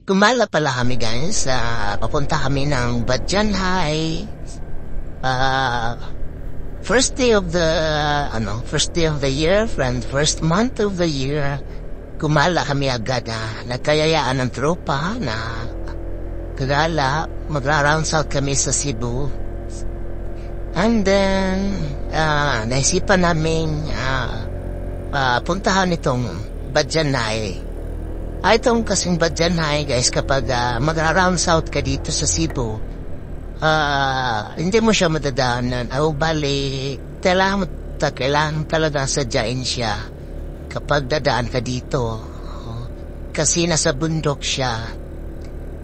Gumala pala kami guys, papunta kami ng Badjan High. First day of the year, friend, first month of the year. Gumala kami agad nagkayayaan ng tropa na kagala, magra-rounds out kami sa Cebu. And then, naisipan namin puntahan itong Badjan High. Itong kasing Badjan High guys, kapag magra-rounds out ka dito sa Cebu, hindi mo siya madadaanan. Bali, kailangan talaga sadyain siya kapag dadaan ka dito. Kasi nasa bundok siya.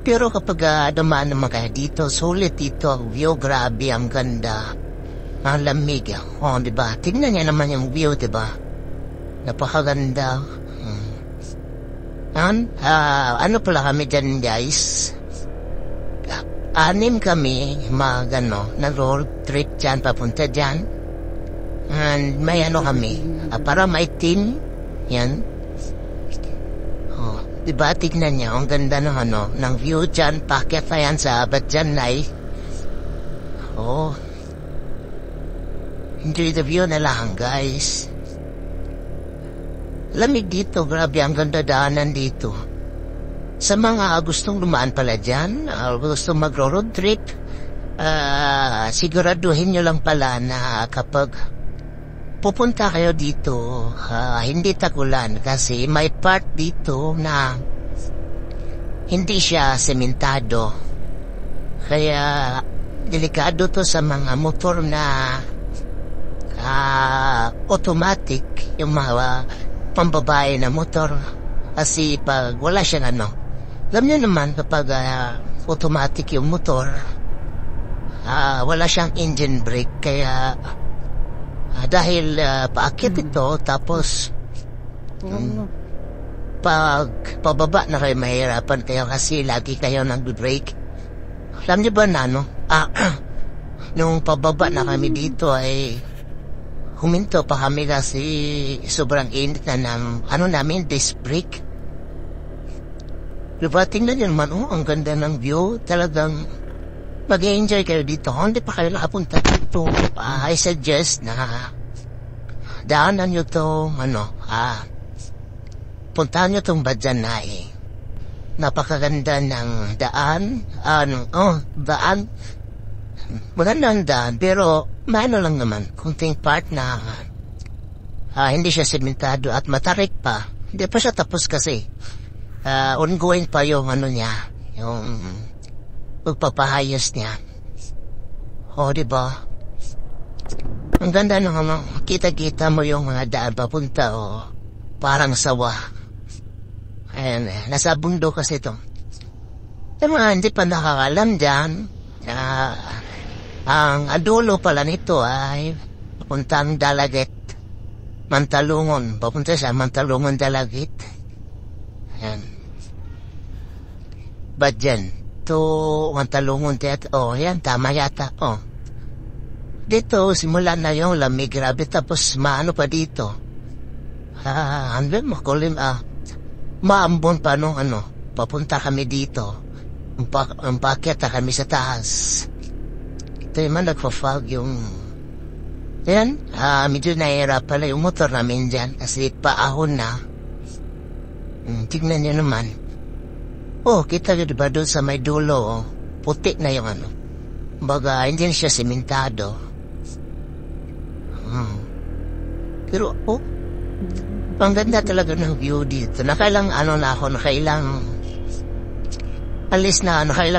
Pero kapag dumaan naman kayo dito, sulit dito ang view, grabe, ang ganda. Ang lamig. Diba? Tingnan niya naman yung view, diba? Napakaganda. Ano pala kami dyan guys? 6 kami na road trip dyan, papunta dyan. And may kami, para may team, yan. Diba, tignan niya, ang ganda ng view dyan, packet na yan sa Badjan High. Enjoy the view na lang guys. Lamig dito, grabe, ang ganda daanan dito. Sa mga gustong dumaan pala dyan, gustong magro-road trip, siguraduhin nyo lang pala na kapag pupunta kayo dito, hindi tagulan kasi may part dito na hindi siya sementado. Kaya delikado to sa mga motor na automatic, yung mga pambabae na motor. Kasi pag wala siyang alam niyo naman kapag automatic yung motor, wala siyang engine brake. Kaya dahil paakyat ito, tapos pag pababa na kayo, mahirapan kayo kasi lagi kayo nag-brake. Alam niyo ba nung pababa na kami dito ay huminto pa kami kasi sobrang init na namin disc brake. Diba, tingnan nyo naman, ang ganda ng view. Talagang mag-enjoy kayo dito. Hindi pa kayo nakapunta dito, I suggest na daanan nyo to, puntahan nyo tong Badjan High. Napakaganda ng daan. Daan. Magandang daan, pero lang naman, kunting part na hindi siya sementado at matarik pa. Hindi pa siya tapos kasi. Ongoing pa yung niya, yung pagpapahayos niya. Diba? Ang ganda ng kita-kita mo yung mga daan papunta, parang sawa. Ayan, nasa bundok kasi ito. Yung mga hindi pa nakakalam dyan, ang adulo pala nito ay papuntang Dalagit, Mantalungon. Papunta sa Mantalungon, Dalagit. Ayan. Badjan to Mantalungon, yan, tama yata. Dito, simula na yung lamig, grabe, tapos maano pa dito. Maambon pa papunta kami dito. Pakyat kami sa taas. Ito yung nagpa-fog yung medyo nahirap pala yung motor namin dyan kasi paahon na. Tignan nyo naman. Kita nyo diba doon sa may dulo, puti na yung baga hindi na siya sementado. Pero ang ganda talaga ng view dito. Nakailang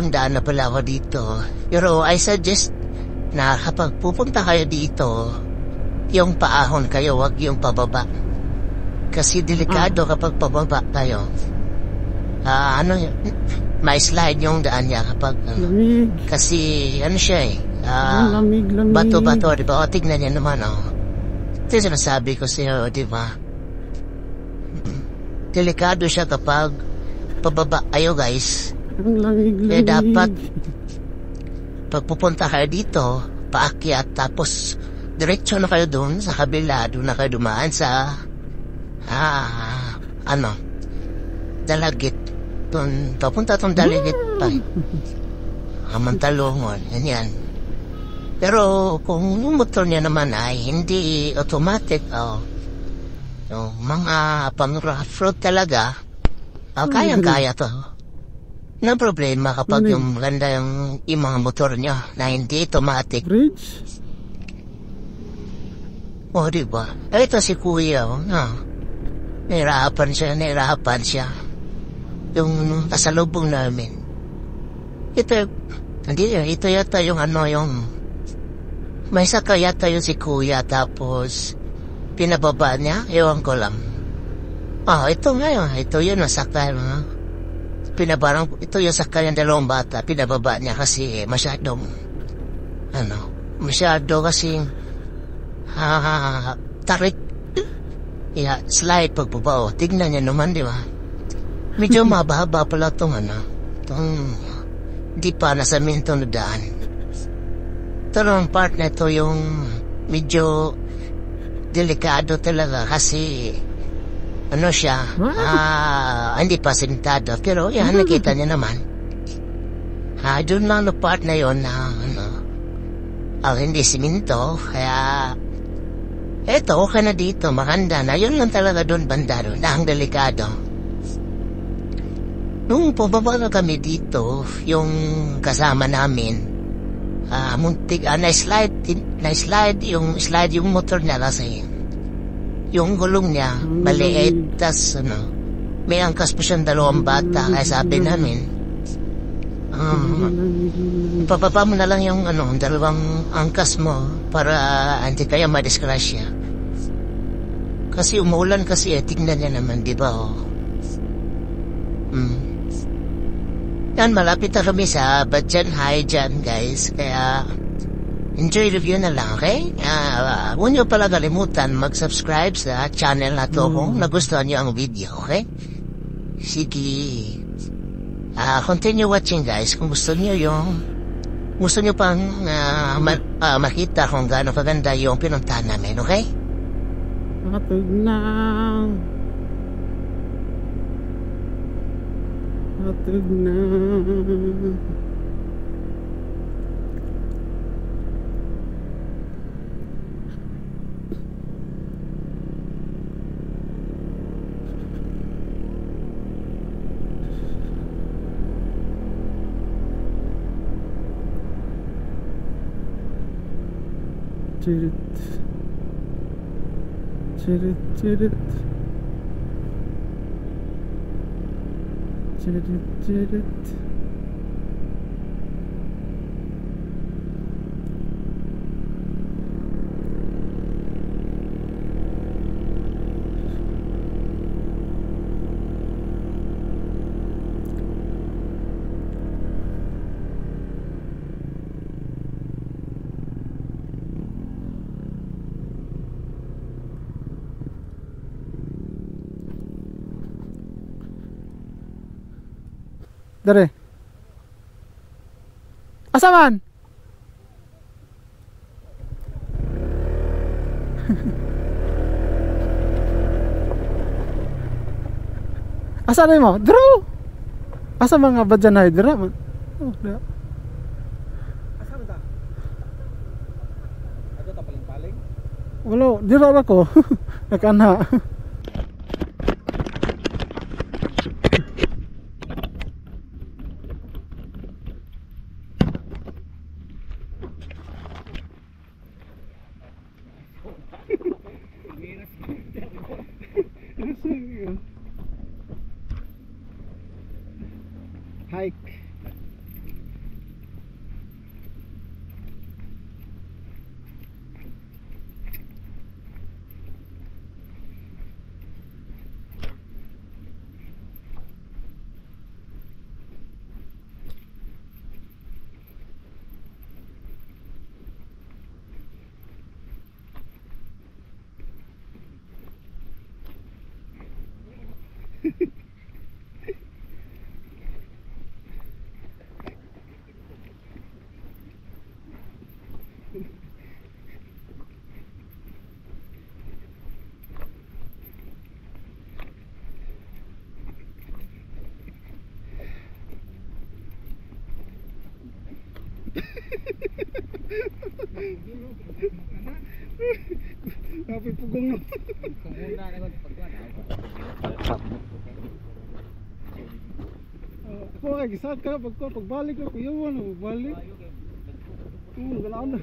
daan na pala ako dito. Pero I suggest na kapag pupunta kayo dito, yung paahon kayo, wag yung pababa. Kasi delikado kapag pababa kayo. May slide yung daan niya kapag kasi siya lamig. Bato-bato, diba? Tignan niya naman, ito yung sinasabi ko sa'yo, diba? Delikado siya kapag pababa kayo guys. Kaya dapat pag pupunta kayo dito, paakyat, tapos diretso na kayo doon sa kabila, doon na kayo dumaan sa Dalagit. papunta tong daligit pa. Mantalongon, ganyan. Pero kung yung motor niya naman ay hindi automatic, yung mga pang-road talaga, kayang-kaya to. No problema kapag yung maganda yung mga motor niya na hindi automatic. Bridge? Diba? Ito si Kuya, nahirapan siya. Yung kasalubong namin. Ito yata yung may saka yata yung si Kuya, tapos pinababa niya, ewan ko lang. Ito ngayon, ito yun nasakay, ito yung sakay ng dalawang bata, pinababa niya kasi masyado kasing tarik. Slide pagbaba, tignan niya naman, di ba? Medyo mababa pala itong di pa nasa minto na daan. Ito naman part na ito yung medyo delikado talaga kasi hindi pa sintado, pero yan, nakita niya naman. Doon lang na part na yun na hindi siminto, kaya eto, okay na dito, maganda na. Yun lang talaga doon banda doon, ang delikado. Nung pababa na kami dito, yung kasama namin, muntik, na-slide yung motor niya kasi yung gulong niya, maliit, tas may angkas po siyang dalawang bata, kaya sabi namin, papapa mo na lang yung dalawang angkas mo para hindi kaya madisgrasya. Kasi umuulan kasi tignan niya naman, di ba? Yan, malapit na kami sa Badjan High dyan, guys. Kaya, enjoy review na lang, okay? Huwag niyo pala kalimutan mag-subscribe sa channel na to kung nagustuhan niyo ang video, okay? Sige. Continue watching, guys. Kung gusto niyo pang makita kung gaano kaganda yung pinuntahan namin, okay? Hatid na. Chirit. Dere. Asa man? Asa na mo? Dero. Asa mga Badjan High dira man? Dira. Asa ba ta? Ato ta paling-paling? Wala, dira ra ko. Nakanha. Hike. Kapit pugong no. Kumuna na ko pagkuan. Ako ay gisad ka pagbalik ko kuyawan mo balik. Ganaan na.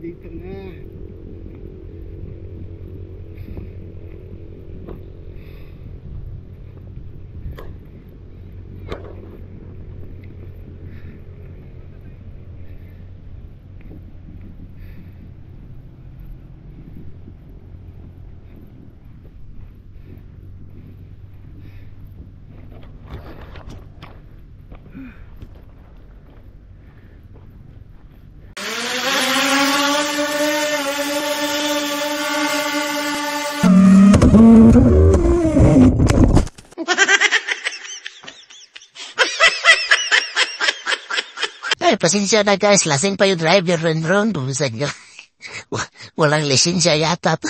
Dito na. Ay, pasensya na guys, lasing pa yung driver ron. Bumisan nyo. Walang lisensya yata to.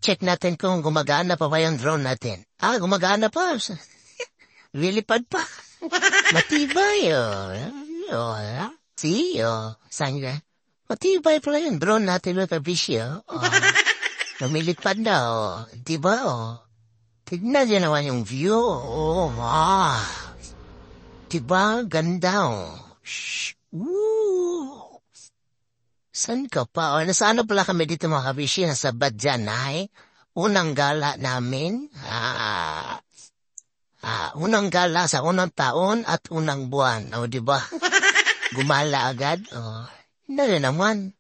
Check natin kung gumagana pa ba yung drone natin. Gumagana pa. Lilipad pa. Matibay, See, Sandra. Matibay pala yung drone natin with a visyo. Lumilipad na, Diba, Tignan niyo naman yung view. Diba, ganda, Shh. San ka pa? Nasaan na pala kami dito mga kabishi? Nasa Badyanay? Unang gala namin? Unang gala sa unang taon at unang buwan. Diba? Gumala agad? Hindi naman.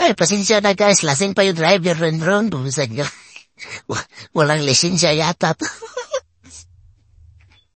Ay, pasensya na guys, lasing pa yung driver ron. Bumisag yun. Walang lisensya yata.